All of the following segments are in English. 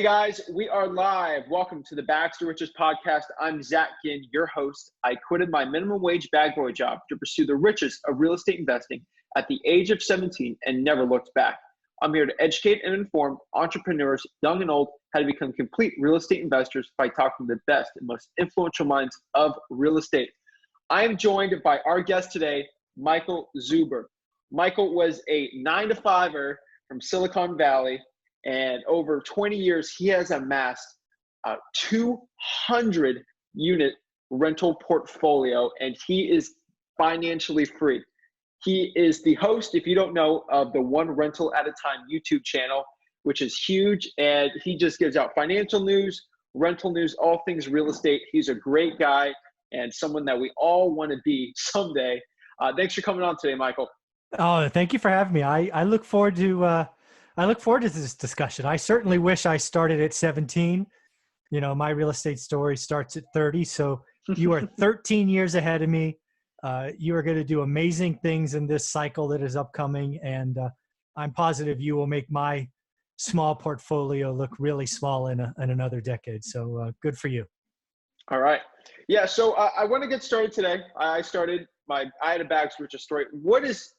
Hey guys, we are live. Welcome to the Bags to Riches podcast. I'm Zach Ginn, your host. I quitted my minimum wage bag boy job to pursue the riches of real estate investing at the age of 17 and never looked back. I'm here to educate and inform entrepreneurs, young and old, how to become complete real estate investors by talking to the best and most influential minds of real estate. I am joined by our guest today, Michael Zuber. Michael was a 9-to-5er from Silicon Valley. And over 20 years, he has amassed a 200-unit rental portfolio, and he is financially free. He is the host, if you don't know, of the One Rental at a Time YouTube channel, which is huge. And he just gives out financial news, rental news, all things real estate. He's a great guy and someone that we all want to be someday. Thanks for coming on today, Michael. Oh, thank you for having me. I look forward to this discussion. I certainly wish I started at 17. You know, my real estate story starts at 30. So you are 13 years ahead of me. You are going to do amazing things in this cycle that is upcoming. And I'm positive you will make my small portfolio look really small in another decade. So good for you. All right. Yeah. So I want to get started today. I had a Bags to Riches story. What is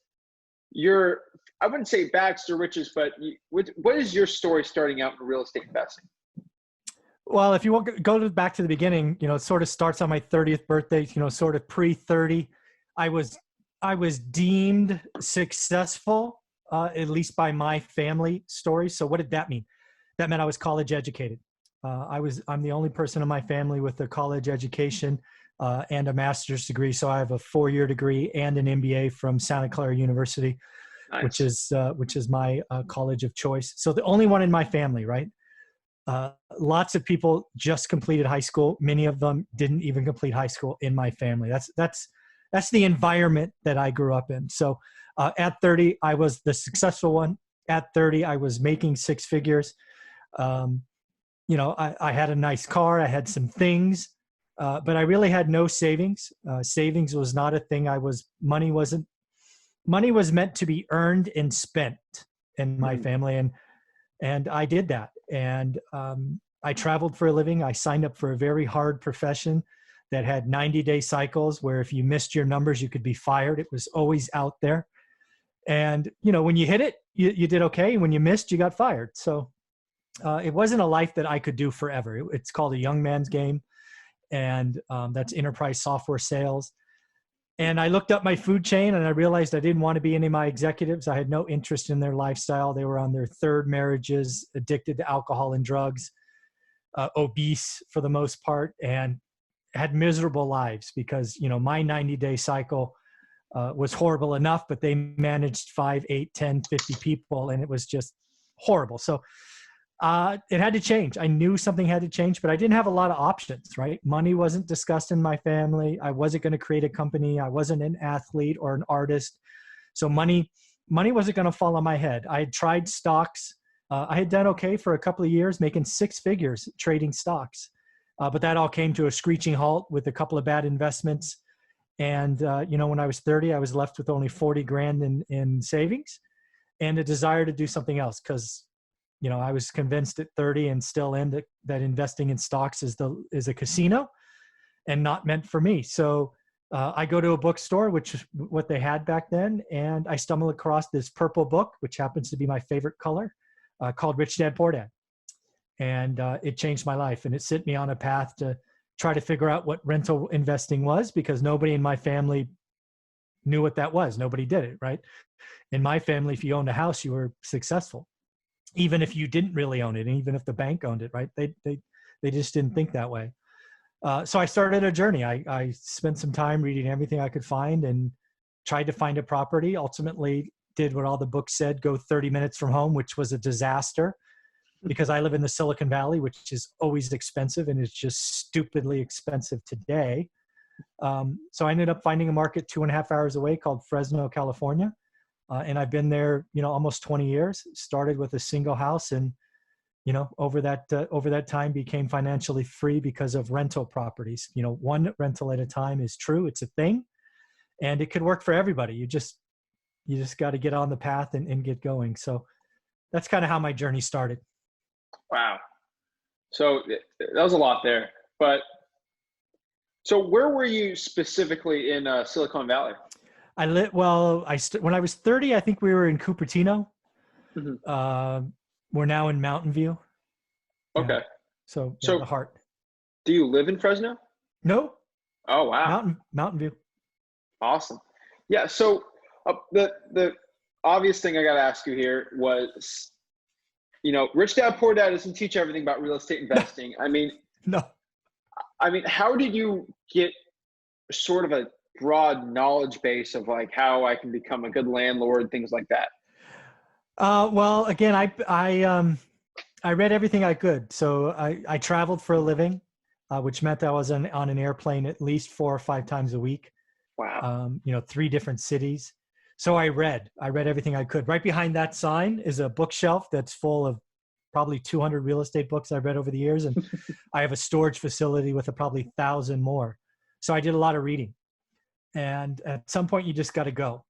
your, I wouldn't say Bags to Riches, but what is your story starting out in real estate investing? Well, if you want to go back to the beginning, you know, it sort of starts on my 30th birthday, you know, sort of pre-30. I was deemed successful, at least by my family story. So what did that mean? That meant I was college educated. I'm the only person in my family with a college education and a master's degree. So I have a 4-year degree and an MBA from Santa Clara University, nice. which is my college of choice. So the only one in my family, right? Lots of people just completed high school. Many of them didn't even complete high school in my family. That's the environment that I grew up in. So at 30, I was the successful one. At 30, I was making 6 figures. You know, I had a nice car. I had some things. But I really had no savings. Savings was not a thing. Money was meant to be earned and spent in my family. And I did that. And I traveled for a living. I signed up for a very hard profession that had 90-day cycles where if you missed your numbers, you could be fired. It was always out there. And, you know, when you hit it, you did okay. When you missed, you got fired. So it wasn't a life that I could do forever. It's called a young man's game. And that's enterprise software sales. And I looked up my food chain and I realized I didn't want to be any of my executives. I had no interest in their lifestyle. They were on their 3rd marriages, addicted to alcohol and drugs, obese for the most part, and had miserable lives because, you know, my 90-day cycle was horrible enough, but they managed 5, 8, 10, 50 people, and it was just horrible. So it had to change. I knew something had to change, but I didn't have a lot of options, right? Money wasn't discussed in my family. I wasn't going to create a company. I wasn't an athlete or an artist. So money wasn't going to fall on my head. I had tried stocks. I had done okay for a couple of years, making 6 figures trading stocks. But that all came to a screeching halt with a couple of bad investments. And, you know, when I was 30, I was left with only 40 grand in savings and a desire to do something else because, you know, I was convinced at 30 and still am that investing in stocks is a casino and not meant for me. So I go to a bookstore, which is what they had back then. And I stumble across this purple book, which happens to be my favorite color, called Rich Dad Poor Dad. And it changed my life. And it set me on a path to try to figure out what rental investing was because nobody in my family knew what that was. Nobody did it, right? In my family, if you owned a house, you were successful. Even if you didn't really own it, and even if the bank owned it, right? They just didn't think that way. So I started a journey. I spent some time reading everything I could find and tried to find a property. Ultimately did what all the books said, go 30 minutes from home, which was a disaster because I live in the Silicon Valley, which is always expensive and it's just stupidly expensive today. So I ended up finding a market 2.5 hours away called Fresno, California. And I've been there, you know, almost 20 years, started with a single house and, you know, over that time became financially free because of rental properties. You know, one rental at a time is true. It's a thing and it could work for everybody. You just got to get on the path and get going. So that's kind of how my journey started. Wow. So that was a lot there. But so where were you specifically in Silicon Valley? When I was 30, I think we were in Cupertino. Mhm. We're now in Mountain View. Yeah. Okay. So yeah, So the heart. do you live in Fresno? No, Oh, wow. Mountain View. Awesome. Yeah. So the obvious thing I got to ask you here was, Rich Dad Poor Dad doesn't teach everything about real estate investing. No. How did you get sort of a broad knowledge base of like how I can become a good landlord, things like that? Well, again, I read everything I could. So I traveled for a living, which meant I was on an airplane at least 4 or 5 times a week. Wow. 3 different cities. So I read everything I could. Right behind that sign is a bookshelf that's full of probably 200 real estate books I've read over the years. And I have a storage facility with probably 1,000 more. So I did a lot of reading. And at some point you just got to go.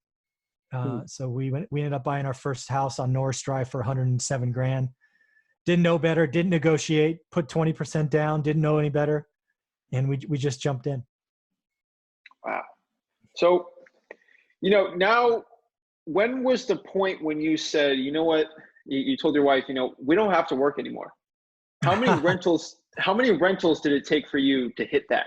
So we ended up buying our first house on Norris Drive for 107 grand. Didn't know better, didn't negotiate, put 20% down, didn't know any better. And we just jumped in. Wow. So, now when was the point when you said, you know what, you told your wife, we don't have to work anymore? How many rentals did it take for you to hit that?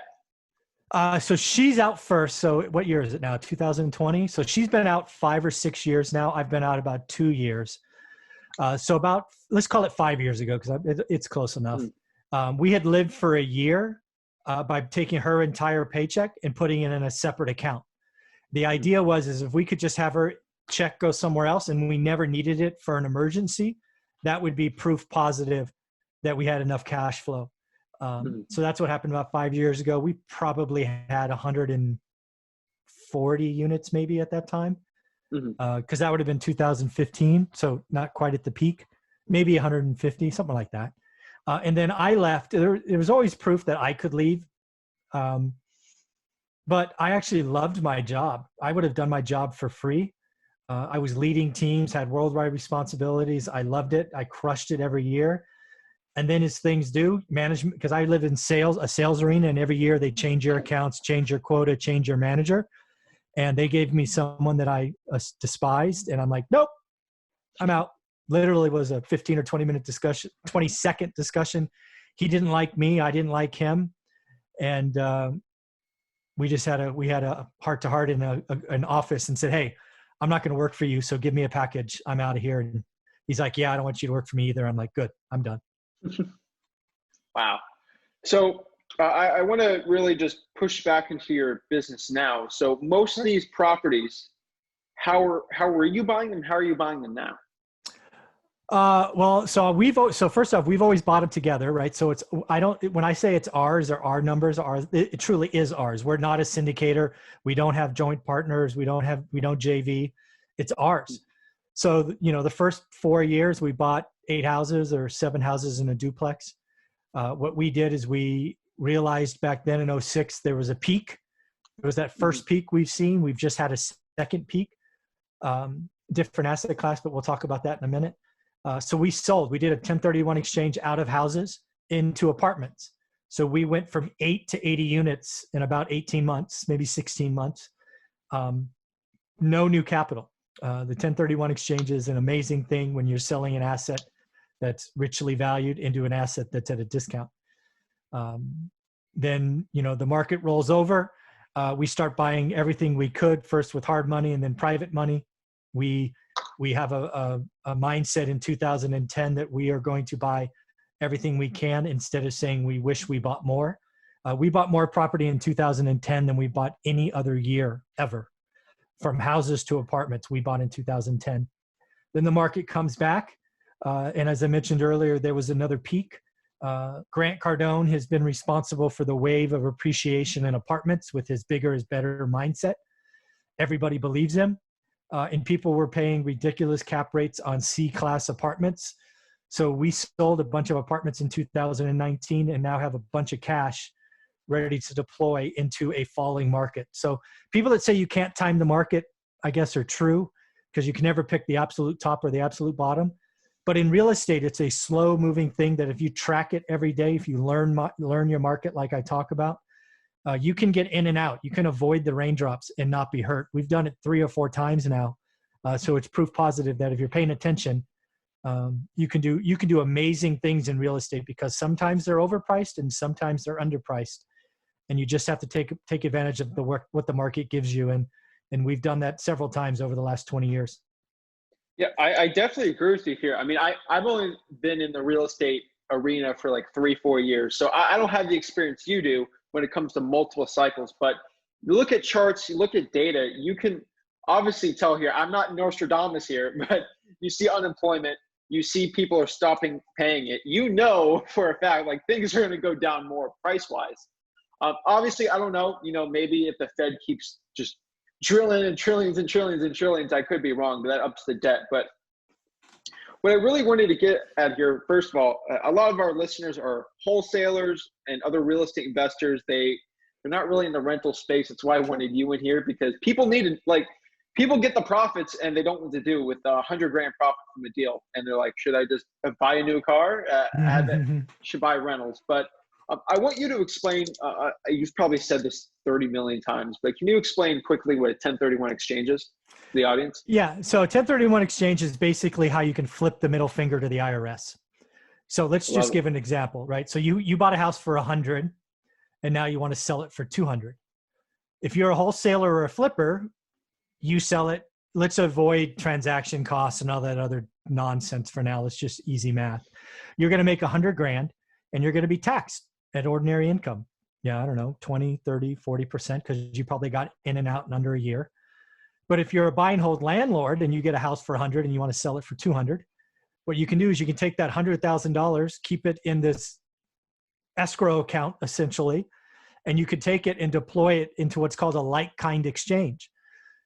So she's out first. So what year is it now? 2020. So she's been out 5 or 6 years now. I've been out about 2 years. So let's call it 5 years ago, because it's close enough. We had lived for a year by taking her entire paycheck and putting it in a separate account. The idea is if we could just have her check go somewhere else and we never needed it for an emergency, that would be proof positive that we had enough cash flow. So that's what happened about 5 years ago. We probably had 140 units maybe at that time, because that would have been 2015. So not quite at the peak, maybe 150, something like that. And then I left. There was always proof that I could leave. But I actually loved my job. I would have done my job for free. I was leading teams, had worldwide responsibilities. I loved it. I crushed it every year. And then as things do, management, because I live in a sales arena, and every year they change your accounts, change your quota, change your manager. And they gave me someone that I despised. And I'm like, nope, I'm out. Literally was a 15 or 20-minute discussion, 20-second discussion. He didn't like me. I didn't like him. And we had a heart-to-heart in an office and said, hey, I'm not going to work for you, so give me a package. I'm out of here. And he's like, yeah, I don't want you to work for me either. I'm like, good, I'm done. Wow. So I want to really just push back into your business now. So most of these properties, how were you buying them? How are you buying them now? So first off, we've always bought them together, right? So when I say it's ours or our numbers are ours, it truly is ours. We're not a syndicator. We don't have joint partners. We don't JV. It's ours. So, the first 4 years we bought 8 houses or 7 houses in a duplex. What we did is we realized back then in 2006, there was a peak. It was that first peak we've seen. We've just had a second peak, different asset class, but we'll talk about that in a minute. So we did a 1031 exchange out of houses into apartments. So we went from 8 to 80 units in about 18 months, maybe 16 months. No new capital. The 1031 exchange is an amazing thing when you're selling an asset that's richly valued into an asset that's at a discount. Then, the market rolls over. We start buying everything we could, first with hard money and then private money. We have a mindset in 2010 that we are going to buy everything we can instead of saying we wish we bought more. We bought more property in 2010 than we bought any other year ever. From houses to apartments, we bought in 2010. Then the market comes back. And as I mentioned earlier, there was another peak. Grant Cardone has been responsible for the wave of appreciation in apartments with his bigger is better mindset. Everybody believes him. And people were paying ridiculous cap rates on C-class apartments. So we sold a bunch of apartments in 2019 and now have a bunch of cash ready to deploy into a falling market. So people that say you can't time the market, I guess are true, because you can never pick the absolute top or the absolute bottom. But in real estate, it's a slow moving thing that if you track it every day, if you learn your market like I talk about, you can get in and out. You can avoid the raindrops and not be hurt. We've done it 3 or 4 times now. So it's proof positive that if you're paying attention, you can do amazing things in real estate, because sometimes they're overpriced and sometimes they're underpriced. And you just have to take advantage of what the market gives you. And we've done that several times over the last 20 years. Yeah, I definitely agree with you here. I mean, I've only been in the real estate arena for like 3-4 years. So I don't have the experience you do when it comes to multiple cycles. But you look at charts, you look at data, you can obviously tell here, I'm not Nostradamus here, but you see unemployment, you see people are stopping paying it. You know for a fact, like things are going to go down more price-wise. Obviously, I don't know, maybe if the Fed keeps just drilling and trillions and trillions and trillions, I could be wrong, but that ups the debt. But what I really wanted to get at here, first of all, a lot of our listeners are wholesalers and other real estate investors. They're not really in the rental space. That's why I wanted you in here, because people people get the profits and they don't know what to do with $100,000 profit from a deal. And they're like, should I just buy a new car? Should buy rentals. But I want you to explain, you've probably said this 30 million times, but can you explain quickly what a 1031 exchange is to the audience? Yeah. So a 1031 exchange is basically how you can flip the middle finger to the IRS. So let's just give an example, right? So you bought a house for 100 and now you want to sell it for 200. If you're a wholesaler or a flipper, you sell it. Let's avoid transaction costs and all that other nonsense for now. It's just easy math. You're going to make $100,000 and you're going to be taxed at ordinary income. Yeah, I don't know, 20, 30, 40%, because you probably got in and out in under a year. But if you're a buy and hold landlord and you get a house for 100 and you want to sell it for 200, what you can do is you can take that $100,000, keep it in this escrow account essentially, and you could take it and deploy it into what's called a like kind exchange.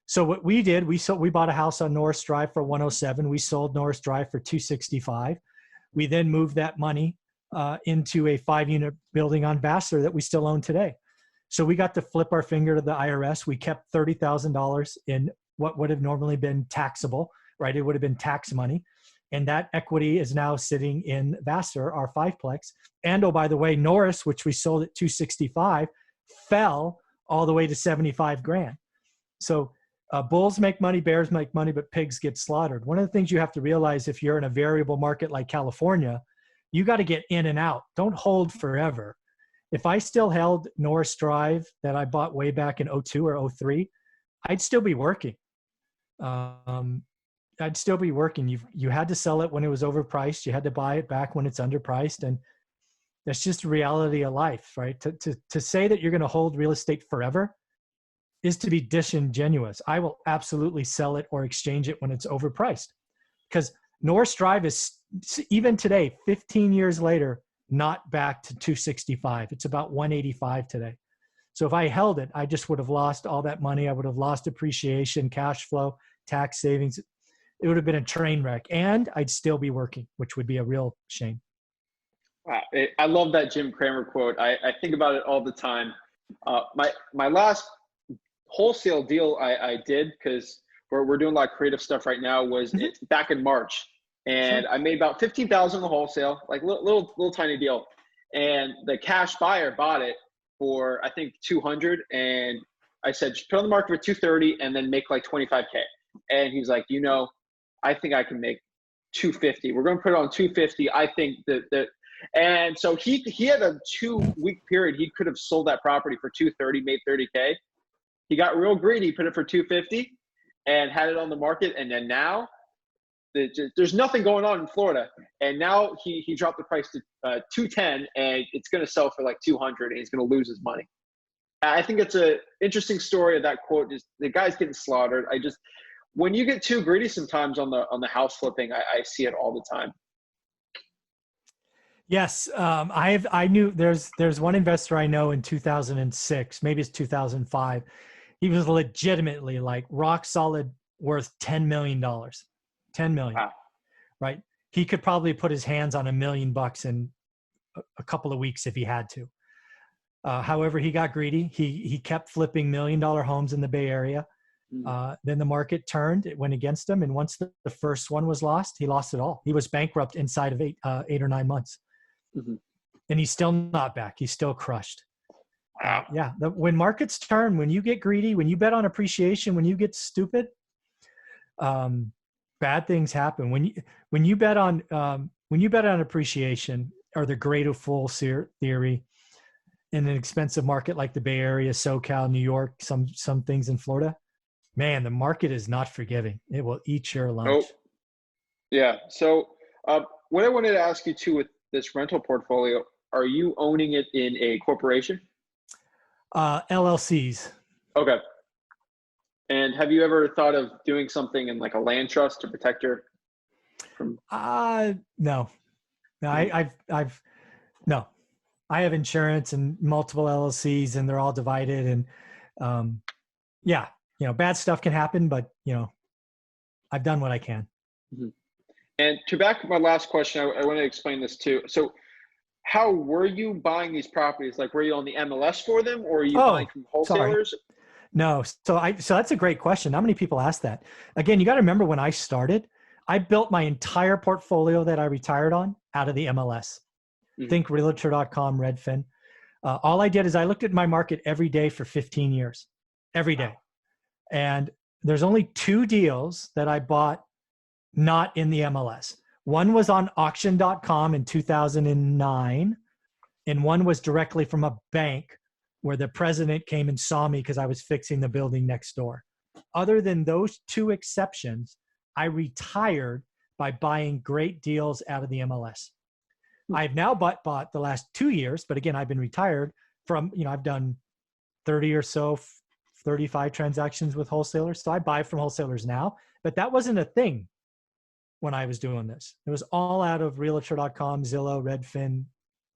So what we did, we bought a house on Norris Drive for 107. We sold Norris Drive for 265. We then moved that money into a 5-unit building on Vassar that we still own today. So we got to flip our finger to the IRS. We kept $30,000 in what would have normally been taxable, right? It would have been tax money. And that equity is now sitting in Vassar, our 5-plex. And oh, by the way, Norris, which we sold at 265, fell all the way to 75 grand. So bulls make money, bears make money, but pigs get slaughtered. One of the things you have to realize if you're in a variable market like California, you got to get in and out. Don't hold forever. If I still held Norris Drive that I bought way back in 02 or 03, I'd still be working. I'd still be working. You had to sell it when it was overpriced. You had to buy it back when it's underpriced. And that's just the reality of life, right? To say that you're going to hold real estate forever is to be disingenuous. I will absolutely sell it or exchange it when it's overpriced, because Norris Drive is, even today, 15 years later, not back to 265. It's about 185 today. So if I held it, I just would have lost all that money. I would have lost appreciation, cash flow, tax savings. It would have been a train wreck, and I'd still be working, which would be a real shame. Wow. I love that Jim Cramer quote. I think about it all the time. My last wholesale deal I did, because we're doing a lot of creative stuff right now, was back in March. And I made about $15,000 in the wholesale, like little tiny deal. And the cash buyer bought it for, I think, 200. And I said, just put it on the market for 230 and then make like 25K. And he's like, I think I can make 250. We're going to put it on 250. I think that and so he had a 2-week period. He could have sold that property for 230, made 30K. He got real greedy, put it for 250 and had it on the market. And then now there's nothing going on in Florida. And now he dropped the price to 210 and it's going to sell for like 200 and he's going to lose his money. I think it's an interesting story of that quote. Just the guy's getting slaughtered. When you get too greedy sometimes on the house flipping, I see it all the time. Yes. I knew there's one investor I know in 2006, maybe it's 2005. He was legitimately like rock solid worth $10 million, 10 million, wow. Right? He could probably put his hands on $1 million in a couple of weeks if he had to. However, he got greedy. He kept flipping $1 million homes in the Bay Area. Then the market turned, it went against him. And once the first one was lost, he lost it all. He was bankrupt inside of 8 or 9 months. Mm-hmm. And he's still not back. He's still crushed. Wow. Yeah. When markets turn, when you get greedy, when you bet on appreciation, when you get stupid, bad things happen. When you bet on appreciation, or the greater fool theory, in an expensive market like the Bay Area, SoCal, New York, some things in Florida, man, the market is not forgiving. It will eat your lunch. Oh, yeah. So what I wanted to ask you too with this rental portfolio, are you owning it in a corporation? LLCs. Okay. And have you ever thought of doing something in like a land trust to protect your from? No. I've no. I have insurance and multiple LLCs, and they're all divided. And yeah, bad stuff can happen, but I've done what I can. Mm-hmm. And to back my last question, I want to explain this too. So how were you buying these properties? Like, were you on the MLS for them, or are you buying from wholesalers? Sorry. No. So that's a great question. Not many people ask that. Again, you got to remember, when I started, I built my entire portfolio that I retired on out of the MLS. Mm-hmm. Think Realtor.com, Redfin. All I did is I looked at my market every day for 15 years, every day. And there's only 2 deals that I bought not in the MLS. One was on auction.com in 2009, and one was directly from a bank where the president came and saw me because I was fixing the building next door. Other than those 2 exceptions, I retired by buying great deals out of the MLS. I've now bought the last 2 years, but again, I've been retired from, I've done 30 or so, 35 transactions with wholesalers. So I buy from wholesalers now, but that wasn't a thing when I was doing this. It was all out of Realtor.com, Zillow, Redfin,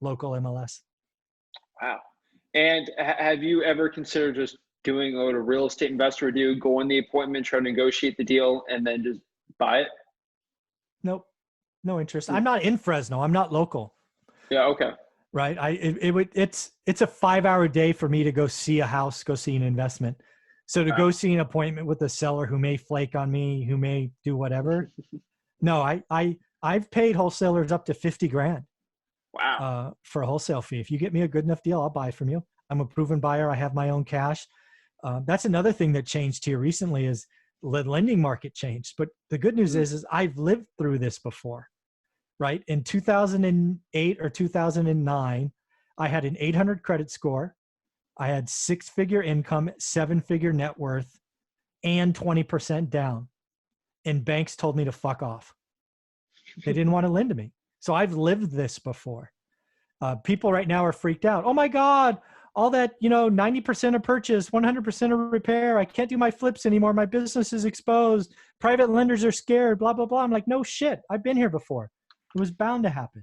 local MLS. Wow. And have you ever considered just doing what a real estate investor would do, go on the appointment, try to negotiate the deal, and then just buy it? Nope. No interest. I'm not in Fresno. I'm not local. Yeah. Okay. Right. It's a 5-hour day for me to go see a house, go see an investment. So to go see an appointment with a seller who may flake on me, who may do whatever. No, I've paid wholesalers up to $50,000. Wow. For a wholesale fee. If you get me a good enough deal, I'll buy from you. I'm a proven buyer. I have my own cash. That's another thing that changed here recently, is the lending market changed. But the good news is I've lived through this before. Right? In 2008 or 2009, I had an 800 credit score. I had 6-figure income, 7-figure net worth, and 20% down. And banks told me to fuck off. They didn't want to lend to me. So I've lived this before. People right now are freaked out. Oh my God, all that, 90% of purchase, 100% of repair. I can't do my flips anymore. My business is exposed. Private lenders are scared, blah, blah, blah. I'm like, no shit. I've been here before. It was bound to happen.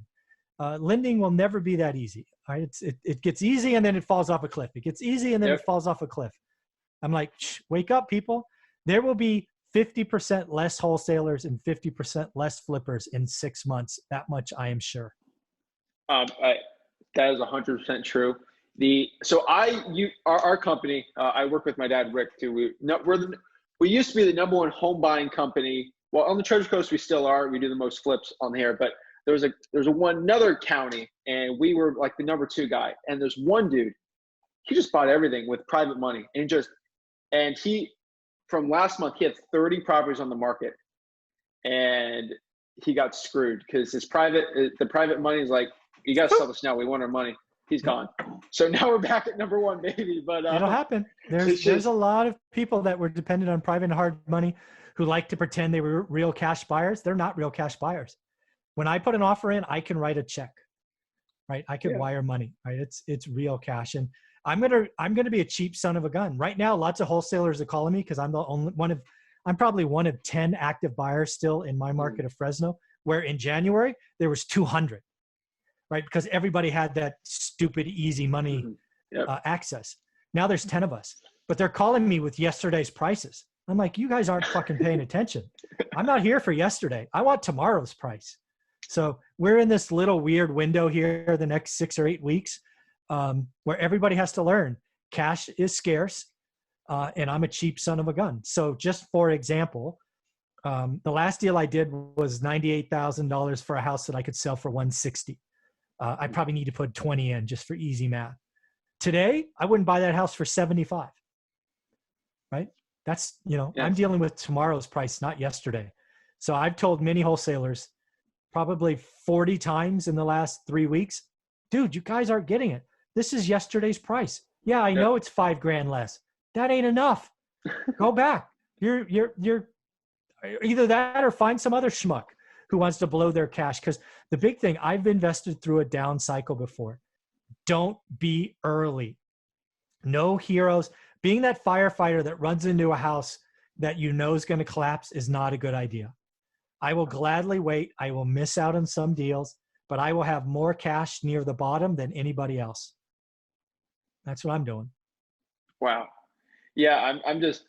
Lending will never be that easy. Right? It gets easy and then it falls off a cliff. It gets easy and then it falls off a cliff. I'm like, wake up, people. There will be 50% less wholesalers and 50% less flippers in 6 months. That much I am sure. That is 100% true. Our company, I work with my dad, Rick, too. We used to be the #1 home buying company. Well, on the Treasure Coast, we still are. We do the most flips on here, but there's another county, and we were like the #2 guy. And there's one dude, he just bought everything with private money, and he, from last month, he had 30 properties on the market, and he got screwed because the private money is like, you got to sell this now. We want our money. He's gone. So now we're back at #1, baby. But it'll happen. There's a lot of people that were dependent on private and hard money who like to pretend they were real cash buyers. They're not real cash buyers. When I put an offer in, I can write a check, right? I can wire money, right? It's real cash. And I'm going to be a cheap son of a gun. Right now, lots of wholesalers are calling me because I'm I'm probably one of 10 active buyers still in my market of Fresno, where in January, there was 200, right? Because everybody had that stupid, easy money access. Now there's 10 of us, but they're calling me with yesterday's prices. I'm like, you guys aren't fucking paying attention. I'm not here for yesterday. I want tomorrow's price. So we're in this little weird window here the next 6 or 8 weeks where everybody has to learn cash is scarce. and I'm a cheap son of a gun. So just for example, the last deal I did was $98,000 for a house that I could sell for 160. I probably need to put 20 in just for easy math. Today, I wouldn't buy that house for 75, right? That's, I'm dealing with tomorrow's price, not yesterday. So I've told many wholesalers probably 40 times in the last 3 weeks, dude, you guys aren't getting it. This is yesterday's price. Yeah, I know it's $5,000 less. That ain't enough. Go back. You're either that or find some other schmuck who wants to blow their cash. Because the big thing, I've invested through a down cycle before. Don't be early. No heroes. Being that firefighter that runs into a house that you know is going to collapse is not a good idea. I will gladly wait. I will miss out on some deals, but I will have more cash near the bottom than anybody else. That's what I'm doing. Wow. Yeah, I'm just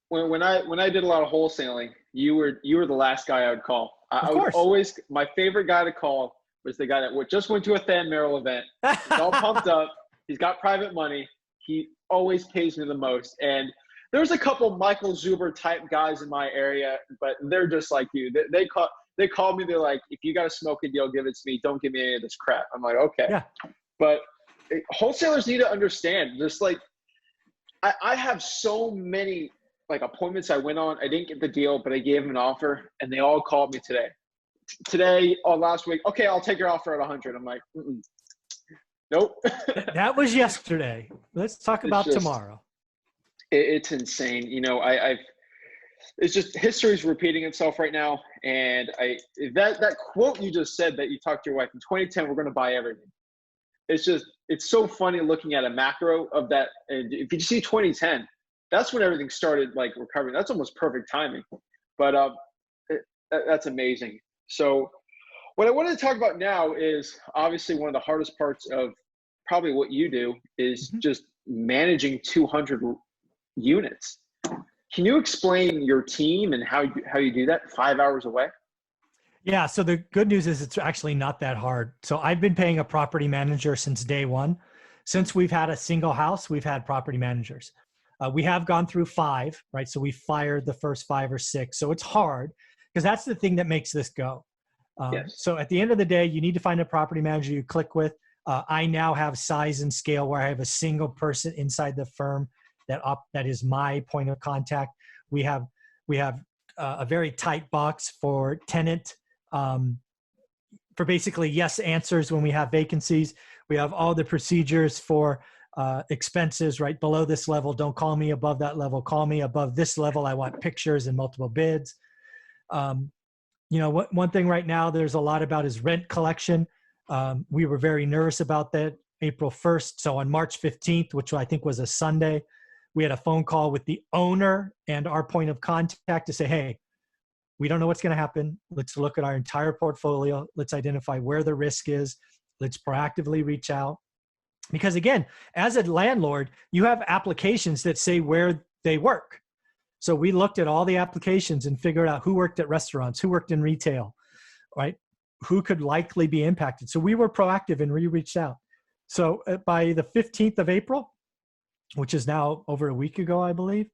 when I did a lot of wholesaling, you were the last guy I would call. I would always, my favorite guy to call was the guy that just went to a Than Merrill event. He's all pumped up. He's got private money. He always pays me the most. And there's a couple Michael Zuber type guys in my area, but they're just like you. They call me. They're like, if you got a smoking deal, give it to me. Don't give me any of this crap. I'm like, okay. Yeah. But wholesalers need to understand, just like I have so many like appointments I went on. I didn't get the deal, but I gave them an offer, and they all called me today or last week. Okay, I'll take your offer at 100. I'm like, nope. That was yesterday. Let's talk about tomorrow. It's insane. It's just history's repeating itself right now. And that quote you just said that you talked to your wife in 2010, we're going to buy everything. It's so funny looking at a macro of that. And if you see 2010, that's when everything started like recovering. That's almost perfect timing, but that's amazing. So what I wanted to talk about now is obviously one of the hardest parts of probably what you do is just managing 200 units. Can you explain your team and how you do that 5 hours away? Yeah. So the good news is it's actually not that hard. So I've been paying a property manager since day one. Since we've had a single house, we've had property managers. We have gone through 5, right? So we fired the first 5 or 6. So it's hard because that's the thing that makes this go. Yes. So at the end of the day, you need to find a property manager you click with. I now have size and scale where I have a single person inside the firm that is my point of contact. We have a very tight box for tenant, for basically yes answers when we have vacancies. We have all the procedures for expenses right below this level. Don't call me above that level. Call me above this level. I want pictures and multiple bids. One thing right now there's a lot about is rent collection. We were very nervous about that April 1st. So on March 15th, which I think was a Sunday, we had a phone call with the owner and our point of contact to say, hey, we don't know what's going to happen. Let's look at our entire portfolio. Let's identify where the risk is. Let's proactively reach out. Because again, as a landlord, you have applications that say where they work. So we looked at all the applications and figured out who worked at restaurants, who worked in retail, right? Who could likely be impacted. So we were proactive and we reached out. So by the 15th of April, which is now over a week ago, I believe,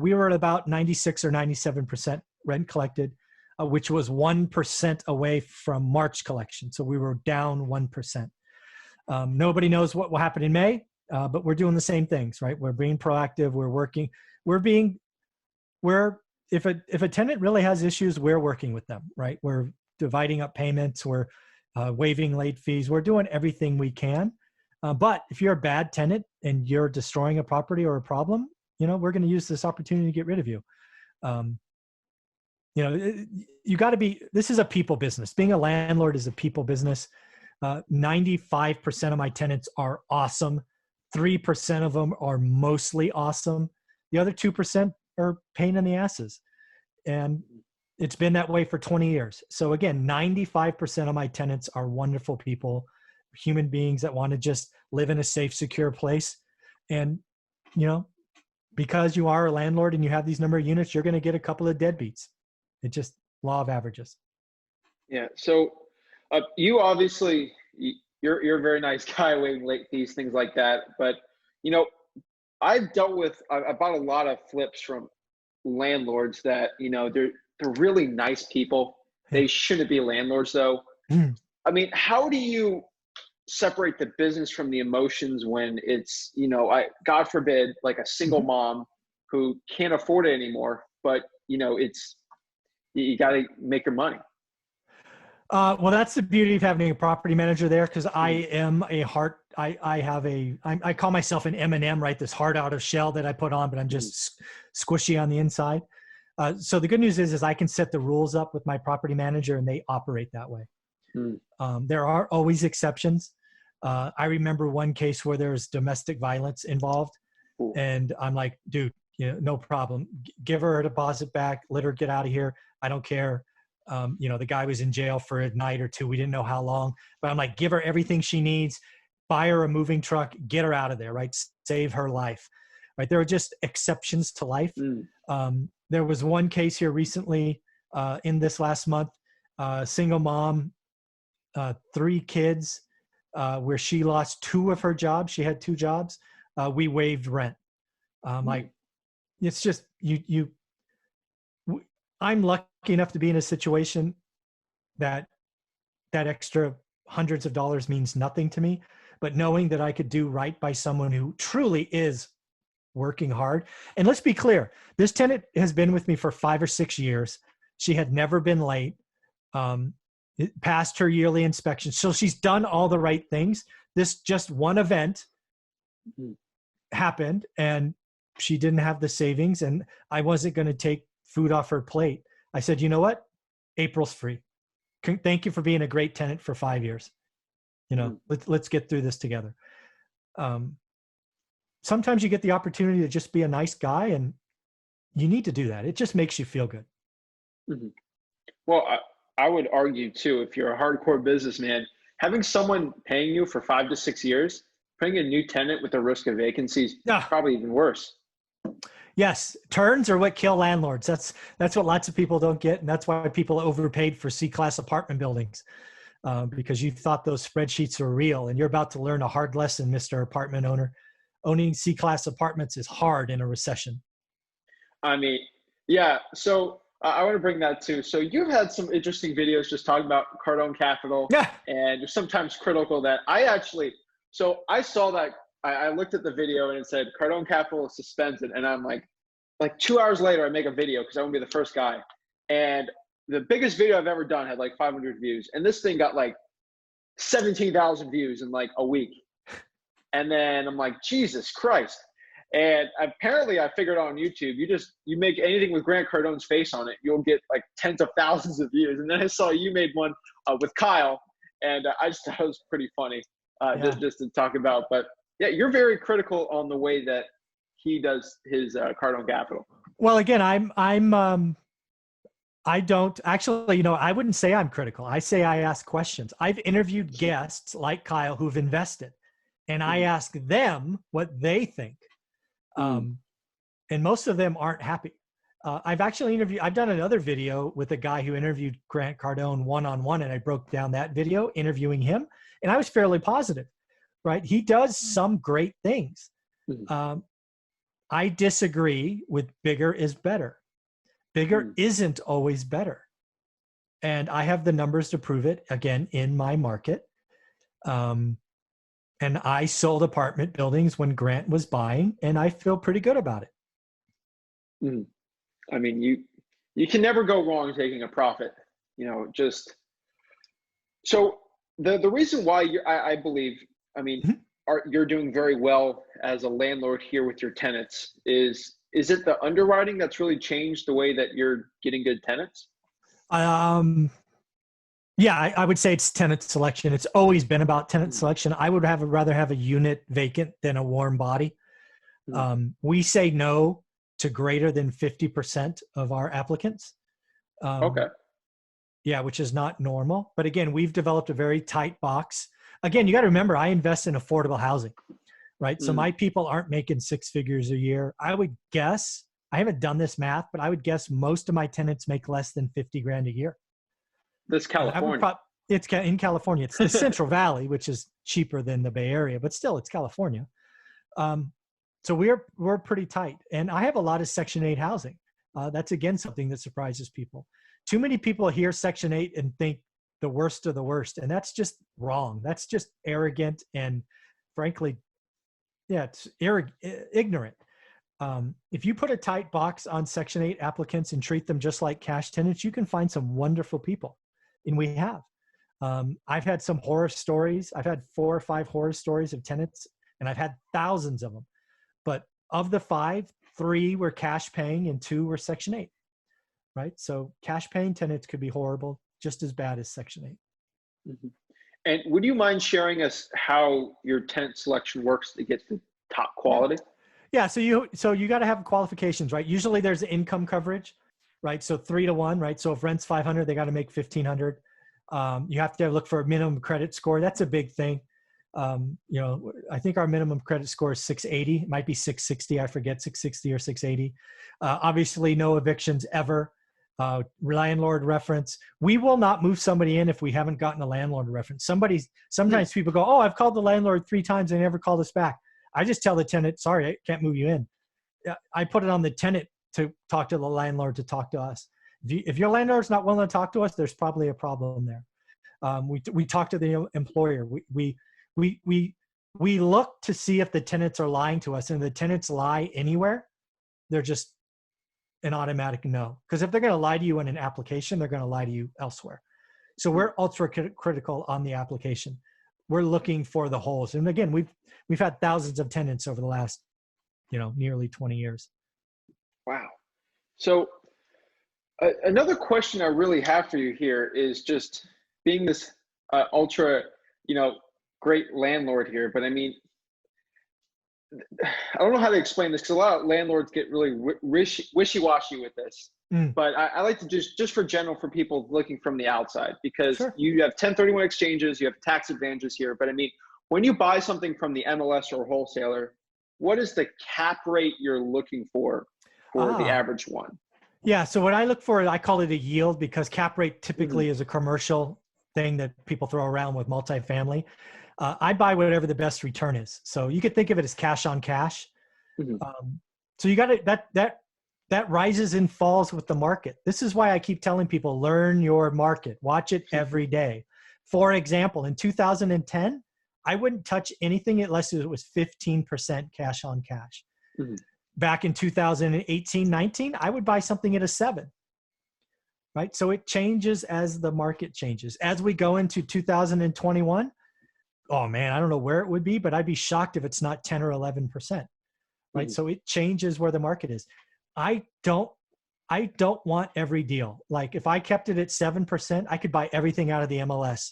we were at about 96 or 97% rent collected, which was 1% away from March collection. So we were down 1%. Nobody knows what will happen in May, but we're doing the same things, right? We're being proactive. We're working. If a tenant really has issues, we're working with them, right? We're dividing up payments. We're waiving late fees. We're doing everything we can. But if you're a bad tenant and you're destroying a property or a problem, we're going to use this opportunity to get rid of you. You got to be, this is a people business. Being a landlord is a people business. 95% of my tenants are awesome. 3% of them are mostly awesome. The other 2% are pain in the asses. And it's been that way for 20 years. So again, 95% of my tenants are wonderful people, human beings that want to just live in a safe, secure place. And, because you are a landlord and you have these number of units, you're going to get a couple of deadbeats. It's just law of averages. Yeah. So you obviously, you're a very nice guy waiving late fees, things like that. But, I've dealt with, I bought a lot of flips from landlords that, they're really nice people. Yeah. They shouldn't be landlords though. Mm. I mean, how do you separate the business from the emotions when it's, God forbid, like a single Mhm. mom who can't afford it anymore, but it's, you got to make your money. Well, that's the beauty of having a property manager there, because I Mm, am a heart. I call myself an M&M, right? This heart out of shell that I put on, but I'm mm, just squishy on the inside. So the good news is I can set the rules up with my property manager, and they operate that way. mm, There are always exceptions. I remember one case where there was domestic violence involved, cool. and I'm like, dude, no problem. Give her a deposit back. Let her get out of here. I don't care. The guy was in jail for a night or two. We didn't know how long, but I'm like, give her everything she needs. Buy her a moving truck. Get her out of there. Right. Save her life. Right. There are just exceptions to life. Mm, There was one case here recently in this last month, single mom, 3 kids, where she lost 2 of her jobs. She had 2 jobs. We waived rent. mm, Like, it's just I'm lucky enough to be in a situation that extra hundreds of dollars means nothing to me, but knowing that I could do right by someone who truly is working hard. And let's be clear, this tenant has been with me for 5 or 6 years. She had never been late. It passed her yearly inspection. So she's done all the right things. This just one event mm. happened, and she didn't have the savings, and I wasn't going to take food off her plate. I said, you know what? April's free. Thank you for being a great tenant for 5 years. Let's get through this together. Sometimes you get the opportunity to just be a nice guy, and you need to do that. It just makes you feel good. Mhm. Well, I would argue too, if you're a hardcore businessman, having someone paying you for 5 to 6 years, putting a new tenant with the risk of vacancies, Yeah. probably even worse. Yes, turns are what kill landlords. That's what lots of people don't get, and that's why people overpaid for C-class apartment buildings, because you thought those spreadsheets were real. And you're about to learn a hard lesson, Mr. Apartment owner. Owning C-class apartments is hard in a recession. I mean, yeah. So I want to bring that too. So you've had some interesting videos just talking about Cardone Capital, Yeah. and you're sometimes critical that so I saw that I looked at the video and it said Cardone Capital is suspended, and I'm like 2 hours later, I make a video because I want to be the first guy. And the biggest video I've ever done had like 500 views. And this thing got like 17,000 views in like a week. And then I'm like, Jesus Christ. And apparently I figured out on YouTube, you make anything with Grant Cardone's face on it, you'll get like tens of thousands of views. And then I saw you made one with Kyle, and I just thought it was pretty funny just to talk about. But yeah, you're very critical on the way that he does his Cardone Capital. Well, again, I don't actually, I wouldn't say I'm critical. I say I ask questions. I've interviewed guests like Kyle who've invested, and I ask them what they think. And most of them aren't happy. I've done another video with a guy who interviewed Grant Cardone one-on-one, and I broke down that video interviewing him, and I was fairly positive, right? He does some great things. I disagree with bigger is better. Bigger isn't always better. And I have the numbers to prove it, again, in my market. And I sold apartment buildings when Grant was buying, and I feel pretty good about it. I mean, you can never go wrong taking a profit, so the reason why I believe, you're doing very well as a landlord here with your tenants is it the underwriting that's really changed the way that you're getting good tenants? Yeah, I would say it's tenant selection. It's always been about tenant selection. I would rather have a unit vacant than a warm body. We say no to greater than 50% of our applicants. Okay. Yeah, which is not normal. But again, we've developed a very tight box. Again, you got to remember, I invest in affordable housing, right? So my people aren't making 6 figures a year. I would guess, I haven't done this math, but I would guess most of my tenants make less than 50 grand a year. That's California. It's in California. It's the Central Valley, which is cheaper than the Bay Area, but still it's California. So we're pretty tight. And I have a lot of Section 8 housing. That's again something that surprises people. Too many people hear Section 8 and think the worst of the worst, and that's just wrong. That's just arrogant and, frankly, yeah, it's ignorant. If you put a tight box on Section 8 applicants and treat them just like cash tenants, you can find some wonderful people, and we have. I've had some horror stories. I've had 4 or 5 horror stories of tenants, and I've had thousands of them. But of the 5, 3 were cash paying and 2 were Section 8, right? So cash paying tenants could be horrible, just as bad as Section 8. Mm-hmm. And would you mind sharing us how your tenant selection works to get the top quality? Yeah, so you got to have qualifications, right? Usually there's income coverage, right? So 3 to 1, right? So if rent's 500, they got to make 1,500. You have to look for a minimum credit score. That's a big thing. I think our minimum credit score is 680. It might be 660. I forget, 660 or 680. Obviously, no evictions ever. Landlord reference. We will not move somebody in if we haven't gotten a landlord reference. Sometimes people go, oh, I've called the landlord 3 times. They never called us back. I just tell the tenant, sorry, I can't move you in. I put it on the tenant to talk to the landlord to talk to us. If your landlord's not willing to talk to us, there's probably a problem there. We talk to the employer. We look to see if the tenants are lying to us, and if the tenants lie anywhere, they're just an automatic no. Because if they're going to lie to you in an application, they're going to lie to you elsewhere. So we're ultra critical on the application. We're looking for the holes. And again, we've had thousands of tenants over the last, nearly 20 years. Wow. So another question I really have for you here is just being this ultra, great landlord here, but I mean, I don't know how to explain this because a lot of landlords get really wishy-washy with this. But I like to just for people looking from the outside, because Sure. You have 1031 exchanges, you have tax advantages here. But I mean, when you buy something from the MLS or wholesaler, what is the cap rate you're looking for the average one? Yeah. So what I look for, I call it a yield, because cap rate typically is a commercial thing that people throw around with multifamily. I buy whatever the best return is. So you could think of it as cash on cash. So you got to, that rises and falls with the market. This is why I keep telling people, learn your market, watch it every day. For example, in 2010, I wouldn't touch anything unless it was 15% cash on cash. Back in 2018, 19, I would buy something at a 7. Right? So it changes as the market changes. As we go into 2021, oh man, I don't know where it would be, but I'd be shocked if it's not 10 or 11%. Right? So it changes where the market is. I don't want every deal. Like if I kept it at 7%, I could buy everything out of the MLS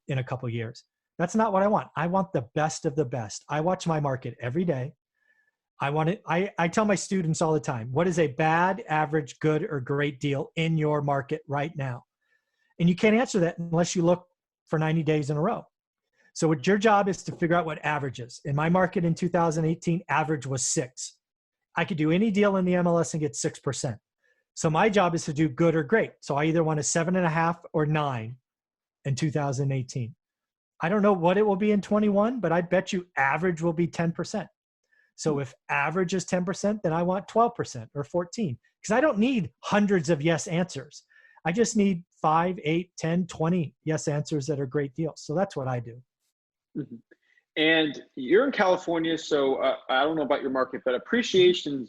in a couple of years. That's not what I want. I want the best of the best. I watch my market every day. I tell my students all the time, what is a bad, average, good, or great deal in your market right now? And you can't answer that unless you look for 90 days in a row. So what your job is to figure out what average is. In my market in 2018, average was 6. I could do any deal in the MLS and get 6%. So my job is to do good or great. So I either want a 7.5 or 9 in 2018. I don't know what it will be in 21, but I bet you average will be 10%. So if average is 10%, then I want 12% or 14, because I don't need hundreds of yes answers. I just need 5, 8, 10, 20 yes answers that are great deals. So that's what I do. And you're in California, so I don't know about your market, but appreciation,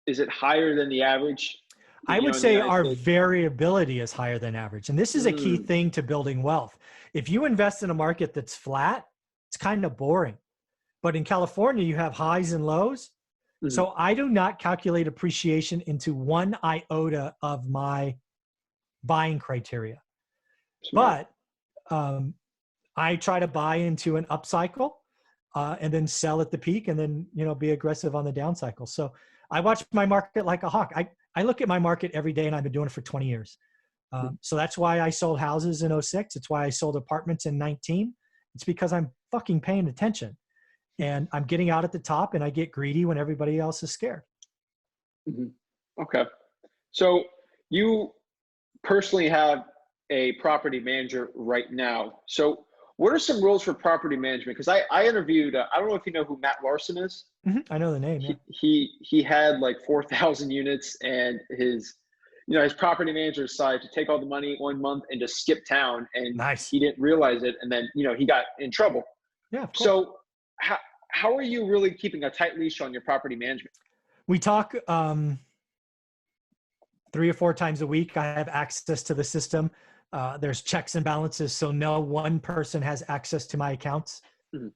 is it higher than the average? I would say our variability is higher than average. And this is a key thing to building wealth. If you invest in a market that's flat, it's kind of boring. But in California, you have highs and lows. So I do not calculate appreciation into 1 iota of my buying criteria. But I try to buy into an upcycle and then sell at the peak, and then be aggressive on the down cycle. So I watch my market like a hawk. I look at my market every day, and I've been doing it for 20 years. So that's why I sold houses in 06. It's why I sold apartments in 19. It's because I'm fucking paying attention, and I'm getting out at the top, and I get greedy when everybody else is scared. Okay. So you personally have a property manager right now. So What are some rules for property management? Because I interviewed, I don't know if you know who Matt Larson is. I know the name. Yeah. He had like 4,000 units, and his property manager decided to take all the money 1 month and just skip town, and Nice. he didn't realize it, and then he got in trouble. Yeah. Of course. So how are you really keeping a tight leash on your property management? We talk 3 or 4 times a week. I have access to the system. There's checks and balances, so no one person has access to my accounts.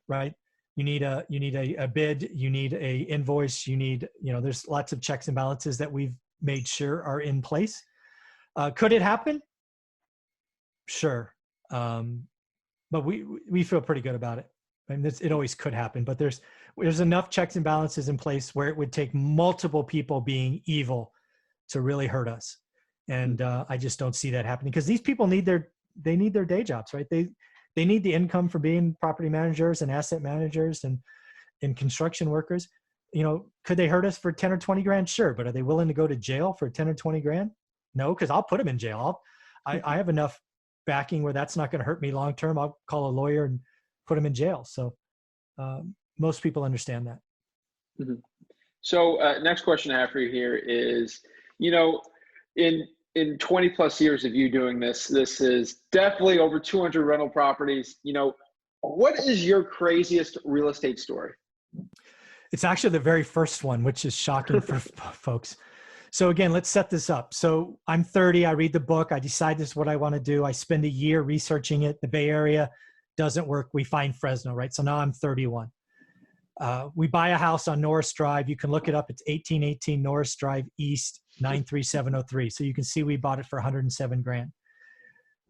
Right? You need a bid, you need a invoice, there's lots of checks and balances that we've made sure are in place. Could it happen? Sure. But we feel pretty good about it. I mean, it always could happen, but there's enough checks and balances in place where it would take multiple people being evil to really hurt us. And I just don't see that happening, because these people need their day jobs, right? They need the income for being property managers and asset managers and construction workers. Could they hurt us for 10 or 20 grand? Sure. But are they willing to go to jail for 10 or 20 grand? No, because I'll put them in jail. I have enough backing where that's not going to hurt me long term. I'll call a lawyer and put them in jail. So most people understand that. So next question I have for you here is, in 20 plus years of you doing this is definitely over 200 rental properties. What is your craziest real estate story? It's actually the very first one, which is shocking for folks. So again, let's set this up. So I'm 30, I read the book, I decide this is what I want to do. I spend a year researching it. The Bay Area doesn't work. We find Fresno, right? So now I'm 31. We buy a house on Norris Drive. You can look it up. It's 1818 Norris Drive East, 93703. So you can see we bought it for 107 grand.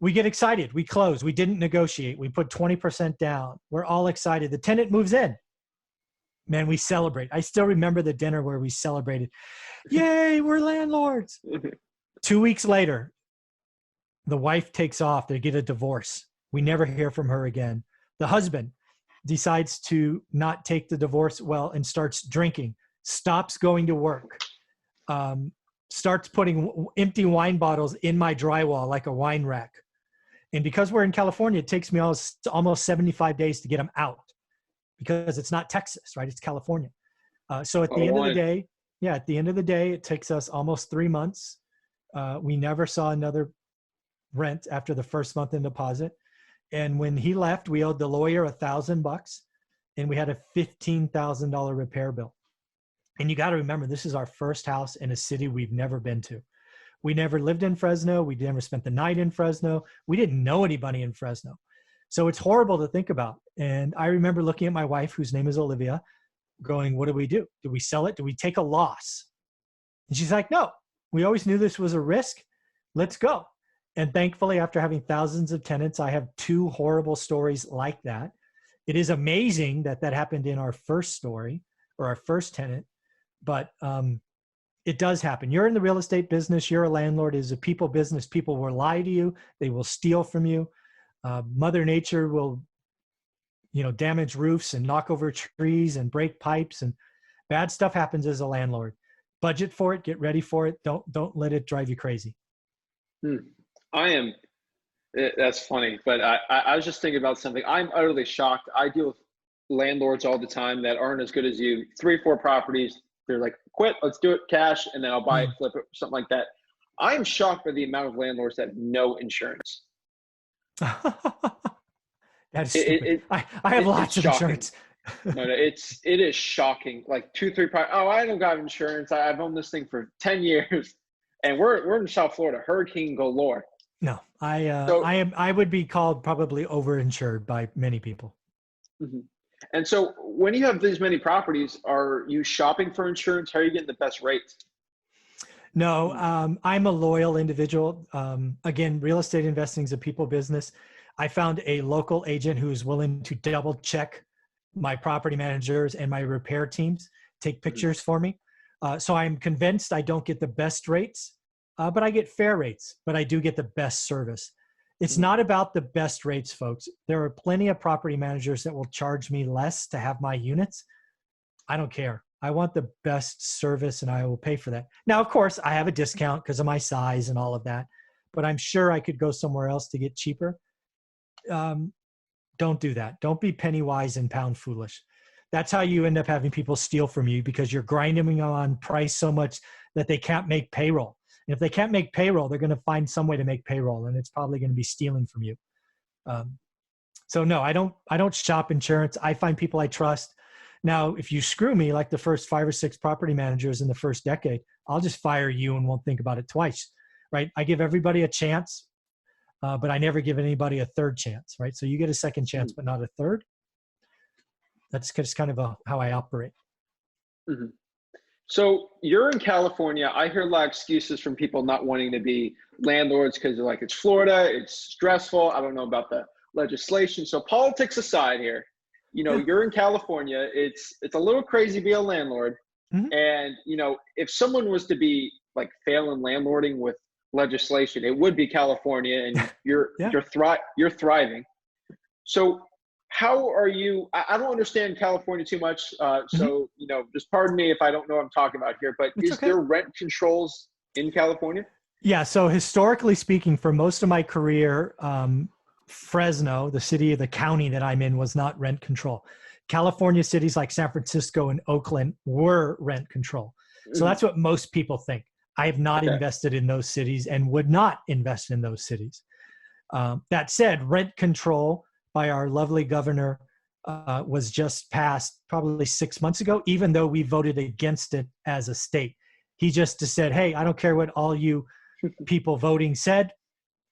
We get excited. We close. We didn't negotiate. We put 20% down. We're all excited. The tenant moves in. Man, we celebrate. I still remember the dinner where we celebrated. Yay, we're landlords. 2 weeks later, the wife takes off. They get a divorce. We never hear from her again. The husband decides to not take the divorce well and starts drinking, stops going to work, starts putting empty wine bottles in my drywall like a wine rack. And because we're in California, it takes me almost 75 days to get them out, because it's not Texas, right? It's California. So at the end of the day, it takes us almost 3 months. We never saw another rent after the first month in deposit. And when he left, we owed the lawyer $1,000 and we had a $15,000 repair bill. And you got to remember, this is our first house in a city we've never been to. We never lived in Fresno. We never spent the night in Fresno. We didn't know anybody in Fresno. So it's horrible to think about. And I remember looking at my wife, whose name is Olivia, going, what do we do? Do we sell it? Do we take a loss? And she's like, no, we always knew this was a risk. Let's go. And thankfully, after having thousands of tenants, I have 2 horrible stories like that. It is amazing that happened in our first story or our first tenant, but it does happen. You're in the real estate business. You're a landlord. It is a people business. People will lie to you. They will steal from you. Mother Nature will, damage roofs and knock over trees and break pipes, and bad stuff happens as a landlord. Budget for it. Get ready for it. Don't let it drive you crazy. That's funny, but I was just thinking about something. I'm utterly shocked. I deal with landlords all the time that aren't as good as you. 3 or 4 properties. They're like, quit, let's do it cash, and then I'll buy it, flip it, something like that. I'm shocked by the amount of landlords that have no insurance. That's stupid. I have lots of insurance. No, it is shocking. Like 2, 3 I don't got insurance. I've owned this thing for 10 years, and we're in South Florida, hurricane galore. No, I would be called probably overinsured by many people. And so when you have these many properties, are you shopping for insurance? How are you getting the best rates? No, I'm a loyal individual. Again, real estate investing is a people business. I found a local agent who is willing to double check my property managers and my repair teams, take pictures for me. So I'm convinced I don't get the best rates, but I get fair rates, but I do get the best service. It's not about the best rates, folks. There are plenty of property managers that will charge me less to have my units. I don't care. I want the best service and I will pay for that. Now, of course, I have a discount because of my size and all of that, but I'm sure I could go somewhere else to get cheaper. Don't do that. Don't be penny wise and pound foolish. That's how you end up having people steal from you, because you're grinding them on price so much that they can't make payroll. And if they can't make payroll, they're going to find some way to make payroll, and it's probably going to be stealing from you. So no, I don't shop insurance. I find people I trust. Now, if you screw me like the first 5 or 6 property managers in the first decade, I'll just fire you and won't think about it twice, right? I give everybody a chance, but I never give anybody a third chance, right? So you get a second chance, but not a third. That's just kind of how I operate. Mm-hmm. So you're in California. I hear a lot of excuses from people not wanting to be landlords because they're like, it's Florida, it's stressful. I don't know about the legislation. So politics aside here, you know, you're in California. It's a little crazy to be a landlord. Mm-hmm. And, you know, if someone was to be like failing landlording with legislation, it would be California, and you're thriving. So how are you? I don't understand California too much. So, you know, just pardon me if I don't know what I'm talking about here, but is there rent controls in California? Yeah. So historically speaking, for most of my career, Fresno, the county that I'm in, was not rent control. California cities like San Francisco and Oakland were rent control. So that's what most people think. I have not invested in those cities and would not invest in those cities. That said, rent control by our lovely governor was just passed probably 6 months ago, even though we voted against it as a state. He just said, hey, I don't care what all you people voting said.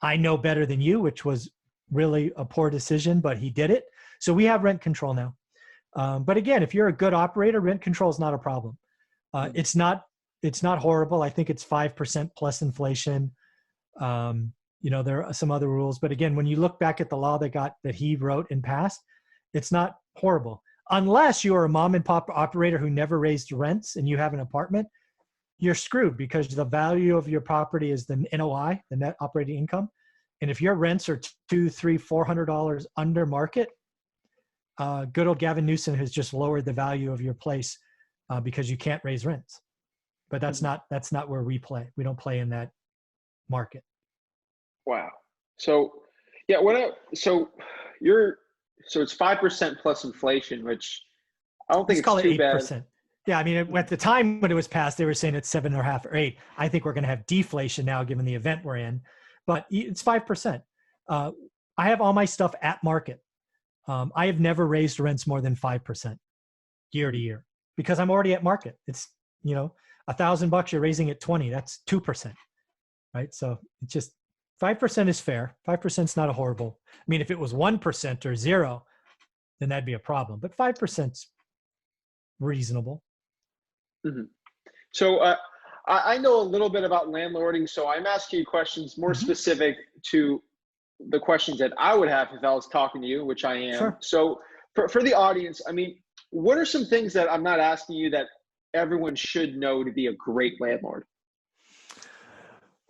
I know better than you, which was really a poor decision, but he did it. So we have rent control now. But again, if you're a good operator, rent control is not a problem. It's not horrible. I think it's 5% plus inflation. You know, there are some other rules, but again, when you look back at the law that he wrote and passed, it's not horrible. Unless you are a mom and pop operator who never raised rents and you have an apartment, you're screwed, because the value of your property is the NOI, the net operating income. And if your rents are $200, $300, $400 under market, good old Gavin Newsom has just lowered the value of your place because you can't raise rents. But that's not where we play. We don't play in that market. Wow. So yeah, so it's 5% plus inflation, which I don't think it's too 8%. Bad. Yeah, I mean, at the time when it was passed, they were saying it's 7.5 or 8. I think we're going to have deflation now, given the event we're in, but it's 5%. I have all my stuff at market. I have never raised rents more than 5% year to year, because I'm already at market. It's, you know, $1,000, you're raising it 20. That's 2%, right? So it's just 5% is fair. 5% is not a horrible. I mean, if it was 1% or 0, then that'd be a problem. But 5% is reasonable. Mm-hmm. So I know a little bit about landlording, so I'm asking you questions more specific to the questions that I would have if I was talking to you, which I am. Sure. So for the audience, I mean, what are some things that I'm not asking you that everyone should know to be a great landlord?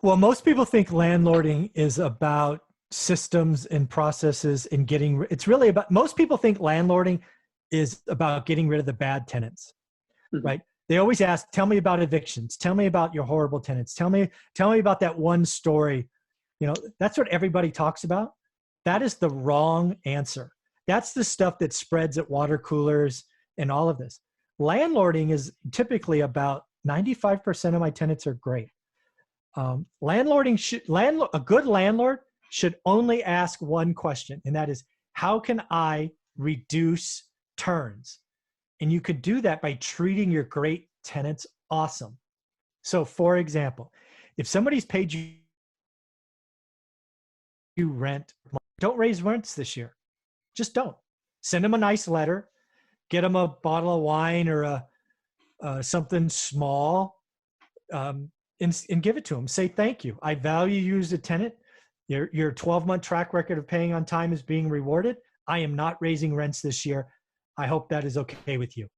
Well, most people think landlording is about systems and processes and most people think landlording is about getting rid of the bad tenants, right? They always ask, tell me about evictions. Tell me about your horrible tenants. Tell me about that one story. You know, that's what everybody talks about. That is the wrong answer. That's the stuff that spreads at water coolers and all of this. Landlording is typically about 95% of my tenants are great. A good landlord should only ask one question, and that is, how can I reduce turns? And you could do that by treating your great tenants awesome. So for example, if somebody's paid you rent, don't raise rents this year. Just don't. Send them a nice letter, get them a bottle of wine or something small, and give it to them. Say, thank you. I value you as a tenant. Your 12-month track record of paying on time is being rewarded. I am not raising rents this year. I hope that is okay with you.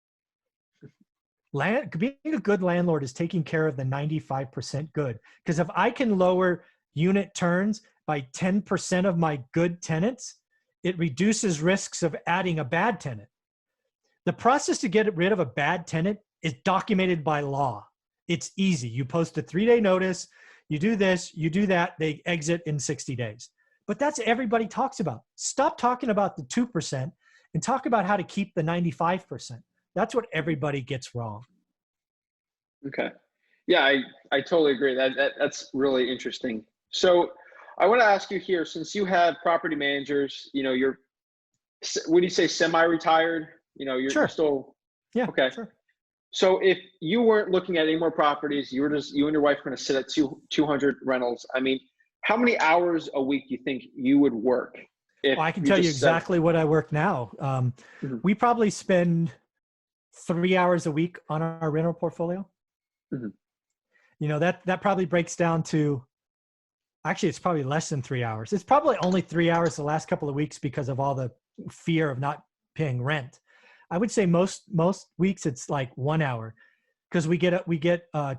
Being a good landlord is taking care of the 95% good. Because if I can lower unit turns by 10% of my good tenants, it reduces risks of adding a bad tenant. The process to get rid of a bad tenant is documented by law. It's easy. You post a 3-day notice, you do this, you do that, they exit in 60 days. But that's everybody talks about. Stop talking about the 2% and talk about how to keep the 95%. That's what everybody gets wrong. Okay. Yeah, I totally agree. That's really interesting. So I want to ask you here, since you have property managers, you're, what do you say, semi-retired? You're Sure. still, Yeah. okay. Sure. So if you weren't looking at any more properties, you and your wife were going to sit at 200 rentals. I mean, how many hours a week do you think you would work? If Well, I can tell you exactly what I work now. Mhm. We probably spend 3 hours a week on our rental portfolio. Mhm. That probably breaks down to, actually, it's probably less than 3 hours. It's probably only 3 hours the last couple of weeks because of all the fear of not paying rent. I would say most weeks it's like 1 hour, because we get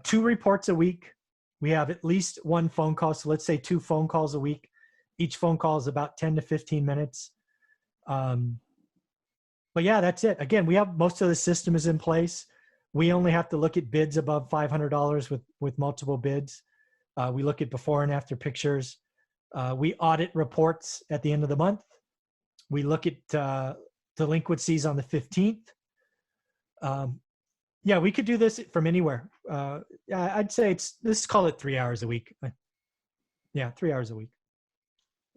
2 reports a week. We have at least 1 phone call. So let's say 2 phone calls a week. Each phone call is about 10 to 15 minutes. But yeah, that's it. Again, we have most of the system is in place. We only have to look at bids above $500 with multiple bids. We look at before and after pictures. We audit reports at the end of the month. We look at delinquencies on the 15th. Yeah, we could do this from anywhere. I'd say let's call it 3 hours a week. Yeah, 3 hours a week.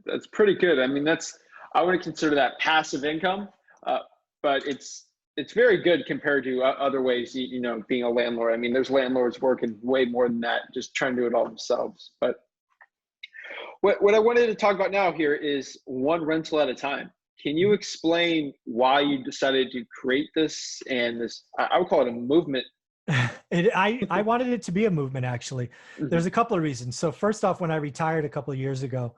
That's pretty good. I mean, I would consider that passive income, but it's very good compared to other ways, being a landlord. I mean, there's landlords working way more than that, just trying to do it all themselves. But what I wanted to talk about now here is one rental at a time. Can you explain why you decided to create this and this, I would call it a movement? I wanted it to be a movement, actually. Mhm. There's a couple of reasons. So first off, when I retired a couple of years ago,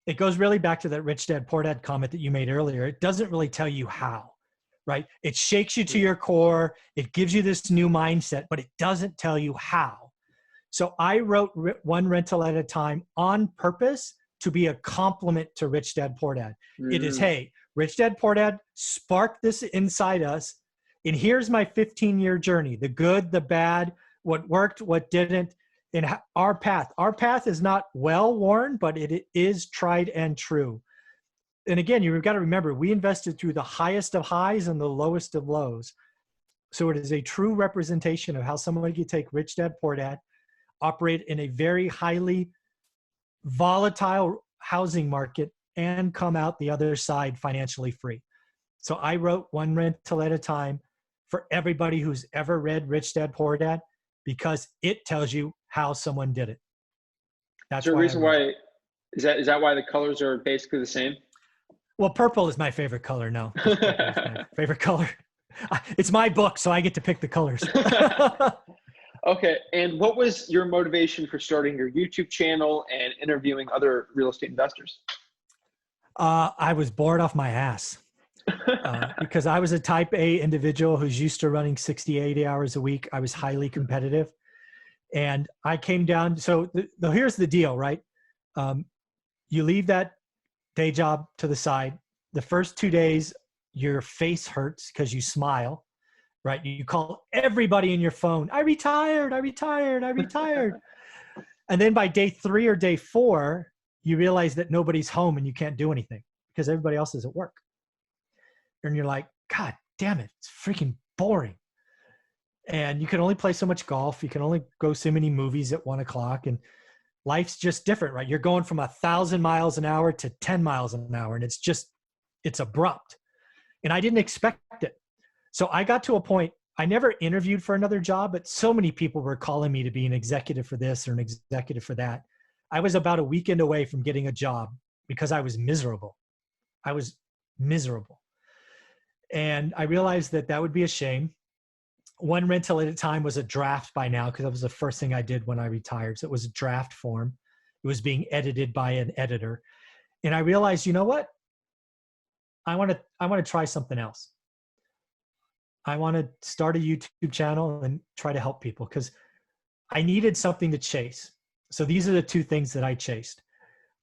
it goes really back to that rich dad, poor dad comment that you made earlier. It doesn't really tell you how, right? It shakes you to your core. It gives you this new mindset, but it doesn't tell you how. So I wrote one rental at a time on purpose to be a complement to Rich Dad, Poor Dad. It is, hey, Rich Dad, Poor Dad sparked this inside us. And here's my 15-year journey, the good, the bad, what worked, what didn't, and our path. Our path is not well-worn, but it is tried and true. And again, you've got to remember, we invested through the highest of highs and the lowest of lows. So it is a true representation of how somebody can take Rich Dad, Poor Dad, operate in a very highly volatile housing market, and come out the other side financially free. So I wrote one rental at a time for everybody who's ever read Rich Dad, Poor Dad, because it tells you how someone did it. That's the reason why. Is that why the colors are basically the same? Well, purple is my favorite color. No, my favorite color. It's my book, so I get to pick the colors. Okay. And what was your motivation for starting your YouTube channel and interviewing other real estate investors? I was bored off my ass because I was a type A individual who's used to running 60, 80 hours a week. I was highly competitive. And I came down. So here's the deal, right? You leave that day job to the side. The first 2 days, your face hurts because you smile. Right? You call everybody in your phone, I retired. And then by day 3 or day 4, you realize that nobody's home and you can't do anything because everybody else is at work. And you're like, God damn it, it's freaking boring. And you can only play so much golf. You can only go so many movies at 1 o'clock. And life's just different, right? You're going from 1,000 miles an hour to 10 miles an hour. And it's abrupt. And I didn't expect it. So I got to a point, I never interviewed for another job, but so many people were calling me to be an executive for this or an executive for that. I was about a weekend away from getting a job because I was miserable. And I realized that would be a shame. One rental at a time was a draft by now because that was the first thing I did when I retired. So it was a draft form. It was being edited by an editor. And I realized, you know what? I want to try something else. I want to start a YouTube channel and try to help people because I needed something to chase. So these are the 2 things that I chased.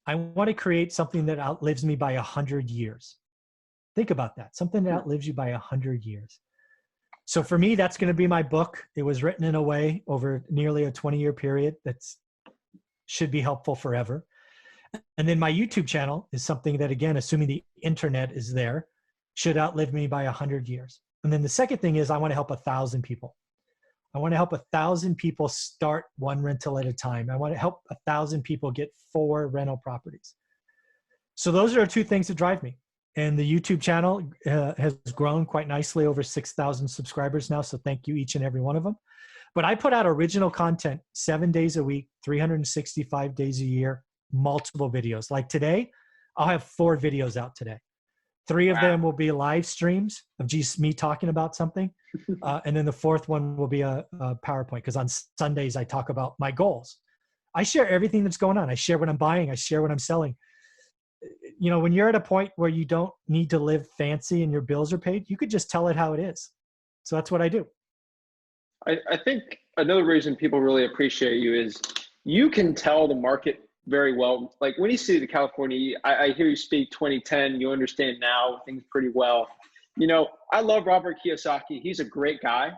I want to create something that outlives me by 100 years. Think about that. Something that outlives you by 100 years. So for me, that's going to be my book. It was written in a way over nearly a 20-year period that should be helpful forever. And then my YouTube channel is something that, again, assuming the internet is there, should outlive me by 100 years. And then the second thing is I want to help 1,000 people. I want to help 1,000 people start one rental at a time. I want to help 1,000 people get 4 rental properties. So those are 2 things that drive me. And the YouTube channel has grown quite nicely, over 6,000 subscribers now. So thank you, each and every one of them. But I put out original content 7 days a week, 365 days a year, multiple videos. Like today, I'll have 4 videos out today. 3 of them will be live streams of just me talking about something. And then the 4th one will be a PowerPoint, because on Sundays, I talk about my goals. I share everything that's going on. I share what I'm buying. I share what I'm selling. You know, when you're at a point where you don't need to live fancy and your bills are paid, you could just tell it how it is. So that's what I do. I think another reason people really appreciate you is you can tell the market very well. Like when you see the California, I hear you speak 2010, you understand now things pretty well. You know, I love Robert Kiyosaki. He's a great guy,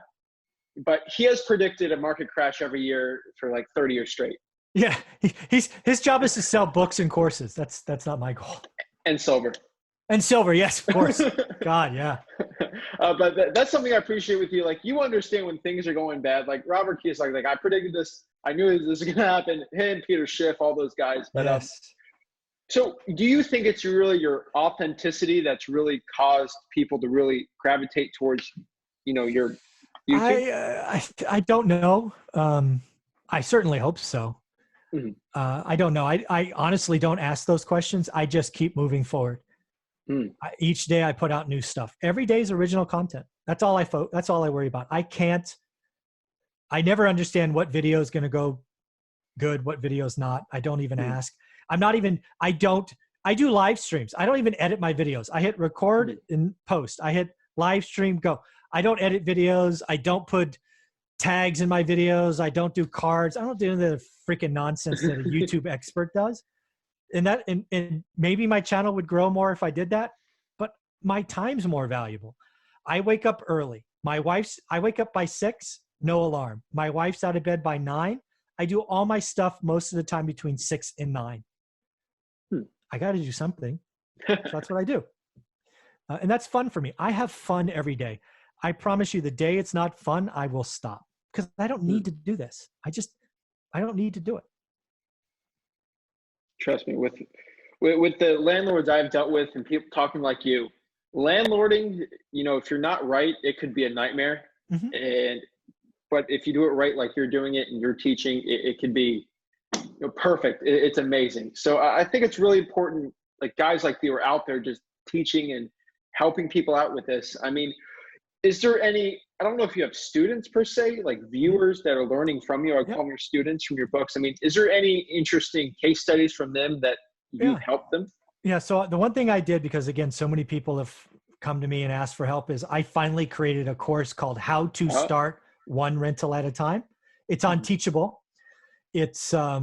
but he has predicted a market crash every year for like 30 years straight. Yeah, his job is to sell books and courses. That's not my goal. And silver. And silver, yes, of course. God, yeah. But that's something I appreciate with you. Like you understand when things are going bad. Like Robert Kiyosaki, like I predicted this. I knew this was going to happen. Him, Peter Schiff, all those guys. But yes. So do you think it's really your authenticity that's really caused people to really gravitate towards, you know, your YouTube? I don't know. I certainly hope so. Mm-hmm. I don't know. I honestly don't ask those questions. I just keep moving forward. Each day I put out new stuff. Every day is original content. That's all I worry about. I never understand what video is going to go good, what video is not. I don't even ask. I do live streams. I don't even edit my videos. I hit record and post. I hit live stream, go. I don't edit videos. I don't put tags in my videos. I don't do cards. I don't do the freaking nonsense that a YouTube expert does. And maybe my channel would grow more if I did that, but my time's more valuable. I wake up early. I wake up by 6, no alarm. My wife's out of bed by 9. I do all my stuff most of the time between 6 and 9. I got to do something. So that's what I do. And that's fun for me. I have fun every day. I promise you the day it's not fun, I will stop, because I don't need to do this. I don't need to do it. Trust me, with the landlords I've dealt with and people talking like you, landlording, you know, if you're not right, it could be a nightmare. But if you do it right, like you're doing it and you're teaching, it can be, you know, perfect. It's amazing. So I think it's really important, like guys like you are out there just teaching and helping people out with this. I mean, is there any, I don't know if you have students per se, like viewers that are learning from you, or call them your students from your books. I mean, is there any interesting case studies from them that you've helped them? Yeah. So the one thing I did, because again, so many people have come to me and asked for help, is I finally created a course called How to Start One Rental at a Time. It's on Teachable. It's, I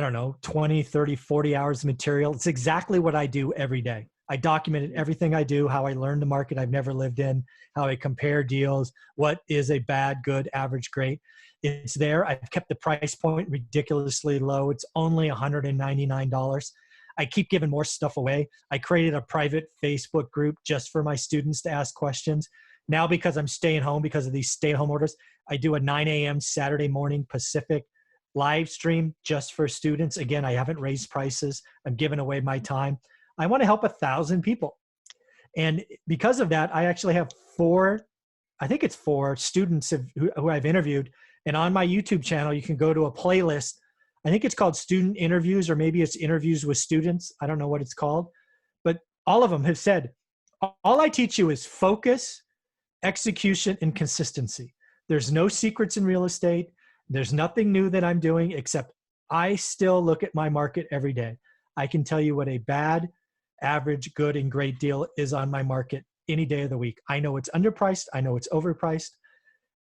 don't know, 20, 30, 40 hours of material. It's exactly what I do every day. I documented everything I do, how I learned the market I've never lived in, how I compare deals, what is a bad, good, average, great. It's there. I've kept the price point ridiculously low. It's only $199. I keep giving more stuff away. I created a private Facebook group just for my students to ask questions. Now, because I'm staying home because of these stay-at-home orders, I do a 9 a.m. Saturday morning Pacific live stream just for students. Again, I haven't raised prices. I'm giving away my time. I want to help 1,000 people. And because of that, I actually have 4 students who I've interviewed. And on my YouTube channel, you can go to a playlist. I think it's called Student Interviews, or maybe it's Interviews with Students. I don't know what it's called. But all of them have said, all I teach you is focus, execution, and consistency. There's no secrets in real estate. There's nothing new that I'm doing, except I still look at my market every day. I can tell you what a bad, average, good, and great deal is on my market any day of the week. I know it's underpriced. I know it's overpriced.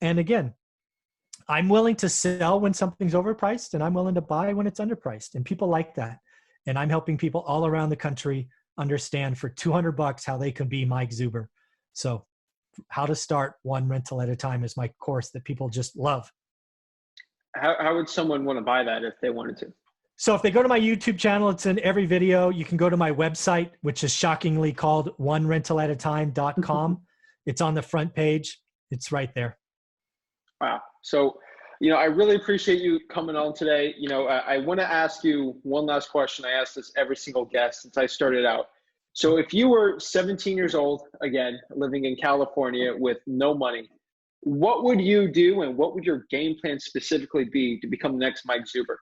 And again, I'm willing to sell when something's overpriced, and I'm willing to buy when it's underpriced. And people like that. And I'm helping people all around the country understand for $200 how they can be Mike Zuber. So How to Start One Rental at a Time is my course that people just love. How would someone want to buy that if they wanted to? So if they go to my YouTube channel, it's in every video. You can go to my website, which is shockingly called onerentalatatime.com. It's on the front page. It's right there. Wow. So, I really appreciate you coming on today. I want to ask you one last question. I ask this every single guest since I started out. So if you were 17 years old, again, living in California with no money, what would you do and what would your game plan specifically be to become the next Mike Zuber?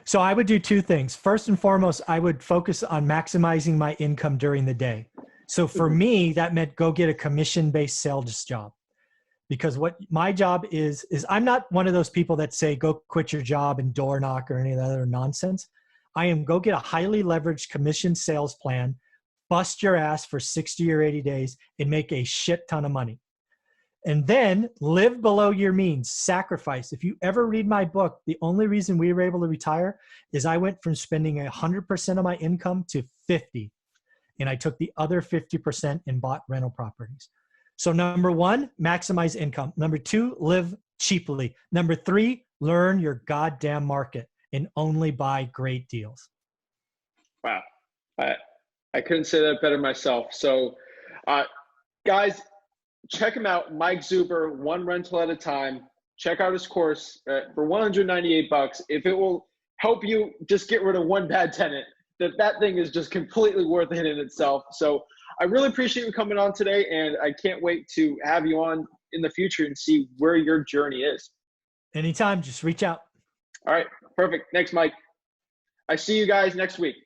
So I would do two things. First and foremost, I would focus on maximizing my income during the day. So for me, that meant go get a commission-based sales job. Because what my job is I'm not one of those people that say, go quit your job and door knock or any of that other nonsense. I am go get a highly leveraged commission sales plan, bust your ass for 60 or 80 days and make a shit ton of money. And then live below your means, sacrifice. If you ever read my book, the only reason we were able to retire is I went from spending 100% of my income to 50. And I took the other 50% and bought rental properties. So number one, maximize income. Number two, live cheaply. Number three, learn your goddamn market and only buy great deals. Wow. I couldn't say that better myself. So guys, check him out, Mike Zuber, One Rental at a Time. Check out his course for $198. If it will help you just get rid of one bad tenant, that thing is just completely worth it in itself. So I really appreciate you coming on today, and I can't wait to have you on in the future and see where your journey is. Anytime, just reach out. All right, perfect. Thanks, Mike. I see you guys next week.